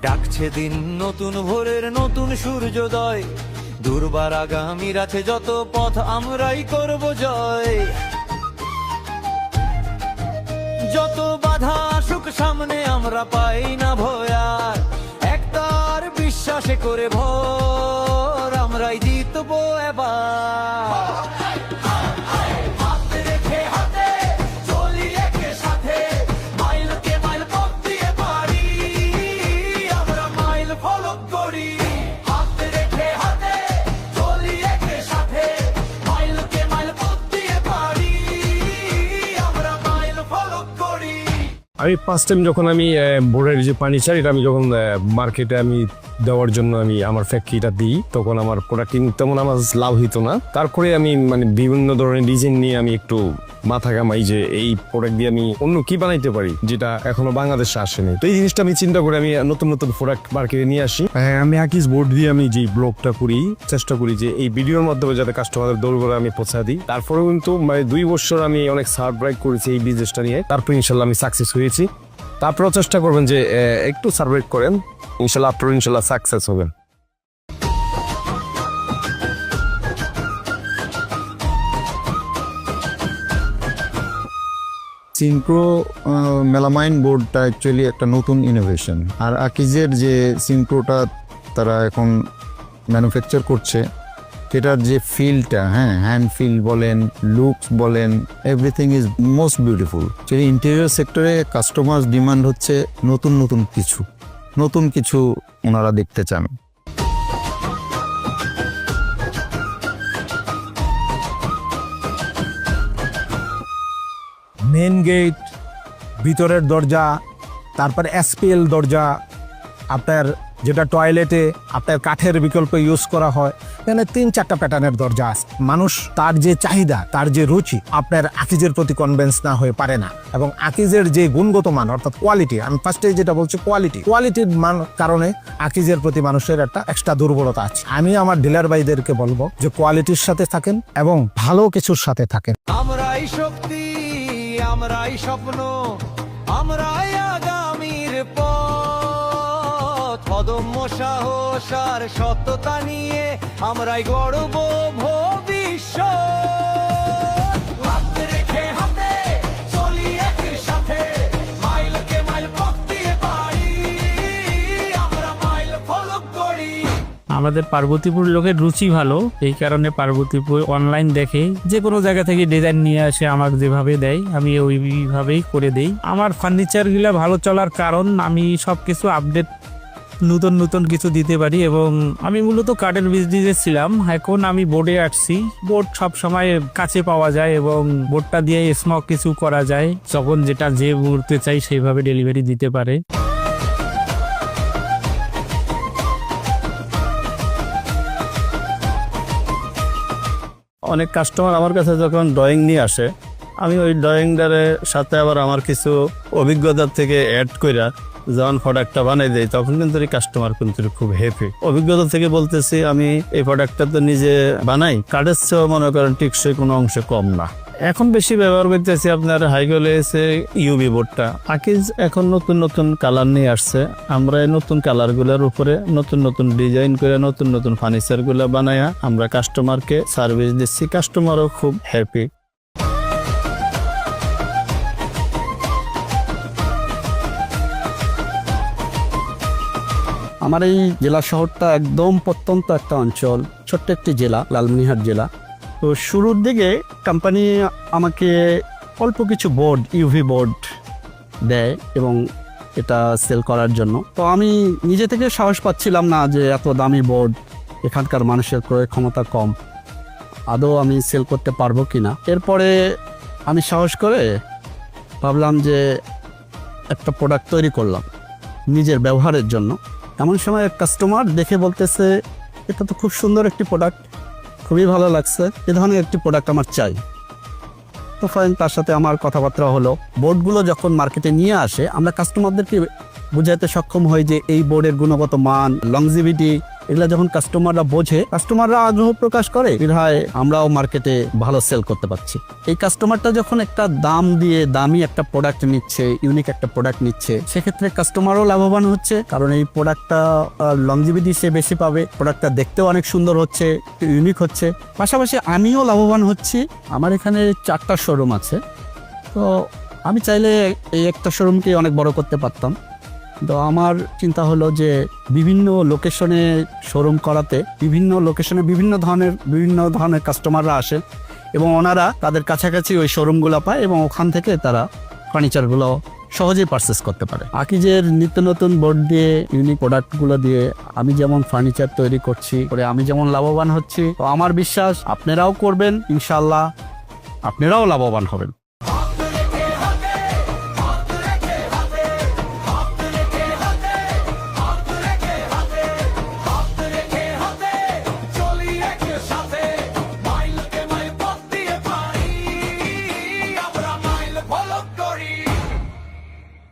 ডাকছে দিন নতুন ভোরের নতুন সূর্যোদয়, দুর্বার আগামীর আছে যত পথ আমরাই করব জয়। যত বাধা আসুক সামনে আমরা পাই না ভয়, আর একটার বিশ্বাসে করে ভোর আমরাই জিতবো এবার। আমি ফার্স্ট টাইম যখন আমি বোর্ডের যে ফার্নিচার এটা আমি যখন মার্কেটে আমি দেওয়ার জন্য আমি আমার ফ্যাক্টরিটা দিই, তখন আমার প্রোডাক্টিং তেমন আমার লাভ হইতো না। তারপরে আমি মানে বিভিন্ন ধরনের ডিজাইন নিয়ে আমি একটু মাথা ঘামাই যে এই প্রোডাক্ট দিয়ে আমি অন্য কি বানাইতে পারি যেটা এখনো বাংলাদেশে আসেনি। তো এই জিনিসটা আমি চিন্তা করে আমি নতুন নতুন প্রোডাক্ট মার্কেটে নিয়ে আসি। আমি আকিজ বোর্ড দিয়ে আমি যে ব্লগটা করি, চেষ্টা করি যে এই ভিডিওর মাধ্যমে যাতে কাস্টমারদের দৌড় করে আমি পৌঁছা দিই। তারপরেও কিন্তু মানে 2 বছর আমি অনেক সার্ভাইভ করেছি এই বিজনেসটা নিয়ে, তারপর ইনশাল্লাহ আমি সাকসেস হয়েছি। তারপরেও চেষ্টা করবেন যে একটু সার্ভাইভ করেন, ইনশাল্লাহ আপনার ইনশাল্লাহ সাকসেস হবেন। সিনক্রো মেলামাইন বোর্ডটা অ্যাকচুয়ালি একটা নতুন ইনোভেশন, আর আকিজের যে সিনক্রোটা তারা এখন ম্যানুফ্যাকচার করছে সেটার যে ফিলটা, হ্যান্ড ফিল বলেন, লুকস বলেন, এভরিথিং ইজ মোস্ট বিউটিফুল। সেই ইন্টেরিয়র সেক্টরে কাস্টমার ডিমান্ড হচ্ছে নতুন কিছু ওনারা দেখতে চান। মেন গেট, ভিতরের দরজা, তারপর এসপিএল দরজা, আপনার যেটা টয়লেটে আপনার কাঠের বিকল্প ইউজ করা হয়, এখানে 3-4টা প্যাটার্নের দরজা আছে। মানুষ তার যে চাহিদা, তার যে রুচি আপনার আকিজের প্রতি কনভিন্স না হয়ে পারে না। এবং আকিজের যে গুণগত মান অর্থাৎ কোয়ালিটি, আমি ফার্স্টে যেটা বলছি কোয়ালিটির মান কারণে আকিজের প্রতি মানুষের একটা এক্সট্রা দুর্বলতা আছে। আমি আমার ডিলার ভাইদেরকে বলবো যে কোয়ালিটির সাথে থাকেন এবং ভালো কিছুর সাথে থাকেন। আমরাই শক্তি, আমরাই স্বপ্ন, আমরাই আগামীর পথ, অদম্য সাহস আর সততা নিয়ে আমরাই গড়ব ভবিষ্যৎ। আমাদের পার্বতীপুর লোকের রুচি ভালো, এই কারণে পার্বতীপুর অনলাইন দেখে যে কোনো জায়গা থেকে ডিজাইন নিয়ে আসে, আমাকে যেভাবে দেয় আমি ওইভাবেই করে দেই। আমার ফার্নিচারগুলো ভালো চলার কারণ আমি সবকিছু আপডেট নতুন কিছু দিতে পারি। এবং আমি মূলত কাঠের বিজনেসে ছিলাম, এখন আমি বোর্ডে আসছি। বোর্ড সব সময় কাছে পাওয়া যায় এবং বোর্ডটা দিয়ে স্মক কিছু করা যায়, যখন যেটা যে মুহূর্তে চাই সেইভাবে ডেলিভারি দিতে পারে। অনেক কাস্টমার আমার কাছে যখন ড্রয়িং নিয়ে আসে, আমি ওই ড্রয়িংটার সাথে আবার আমার কিছু অভিজ্ঞতার থেকে অ্যাড করে যখন প্রোডাক্টটা বানাই দেয়, তখন কিন্তু এই কাস্টমার কিন্তু খুব হ্যাপি। অভিজ্ঞতা থেকে বলতেছি, আমি এই প্রোডাক্টটা তো নিজে বানাই, কাঠের চেয়েও মনে করেন টিকসই কোনো অংশে কম না। এখন বেশি ব্যবহার করতেছি আপনার হাইগলে এসে ইউবি বোর্ডটা। আকিজ এখন নতুন কালার নিয়ে আসছে, আমরা এই নতুন কালারগুলোর উপরে নতুন ডিজাইন করে নতুন ফার্নিচারগুলো বানায়া আমরা কাস্টমারকে সার্ভিস দিচ্ছি, কাস্টমারও খুব হ্যাপি। আমার এই জেলা শহরটা একদম প্রত্যন্ত একটা অঞ্চল, ছোট্ট একটি জেলা, লালমনিরহাট জেলা। তো শুরুর দিকে কোম্পানি আমাকে অল্প কিছু বোর্ড, ইউভি বোর্ড দেয় এবং এটা সেল করার জন্য। তো আমি নিজে থেকে সাহস পাচ্ছিলাম না যে এত দামি বোর্ড, এখানকার মানুষের ক্রয় ক্ষমতা কম, আদৌ আমি সেল করতে পারবো কি না। এরপরে আমি সাহস করে ভাবলাম যে একটা প্রোডাক্ট তৈরি করলাম নিজের ব্যবহারের জন্য। এমন সময় এক কাস্টমার দেখে বলতেছে, এটা তো খুব সুন্দর একটি প্রোডাক্ট, খুবই ভালো লাগছে, এ ধরনের একটি প্রোডাক্ট আমার চাই। তো ফাইন, তার সাথে আমার কথাবার্তা হলো। বোর্ডগুলো যখন মার্কেটে নিয়ে আসে, আমরা কাস্টমারদেরকে বুঝাতে সক্ষম হই যে এই বোর্ডের গুণগত মান, লংজিভিটি, এগুলা যখন কাস্টমাররা বোঝে, কাস্টমাররা আগ্রহ প্রকাশ করে, বের হয় আমরাও মার্কেটে ভালো সেল করতে পারছি। এই কাস্টমারটা যখন একটা দাম দিয়ে দামি একটা প্রোডাক্ট নিচ্ছে, ইউনিক একটা প্রোডাক্ট নিচ্ছে, সেক্ষেত্রে কাস্টমারও লাভবান হচ্ছে, কারণ এই প্রোডাক্টটা লংজিভিটি সে বেশি পাবে, প্রোডাক্টটা দেখতেও অনেক সুন্দর হচ্ছে, ইউনিক হচ্ছে। পাশাপাশি আমিও লাভবান হচ্ছি। আমার এখানে 4টা শোরুম আছে, তো আমি চাইলে এই একটা শোরুমকে অনেক বড় করতে পারতাম। তো আমার চিন্তা হলো যে বিভিন্ন লোকেশনে শোরুম করাতে, বিভিন্ন লোকেশনে বিভিন্ন ধরনের কাস্টমাররা আসে এবং ওনারা তাদের কাছাকাছি ওই শোরুমগুলো পায় এবং ওখান থেকে তারা ফার্নিচারগুলো সহজেই পারচেস করতে পারে। আকিজের নিত্য নতুন বোর্ড দিয়ে, ইউনিক প্রোডাক্টগুলো দিয়ে আমি যেমন ফার্নিচার তৈরি করছি, করে আমি যেমন লাভবান হচ্ছি, তো আমার বিশ্বাস আপনারাও করবেন, ইনশাআল্লাহ আপনারাও লাভবান হবেন।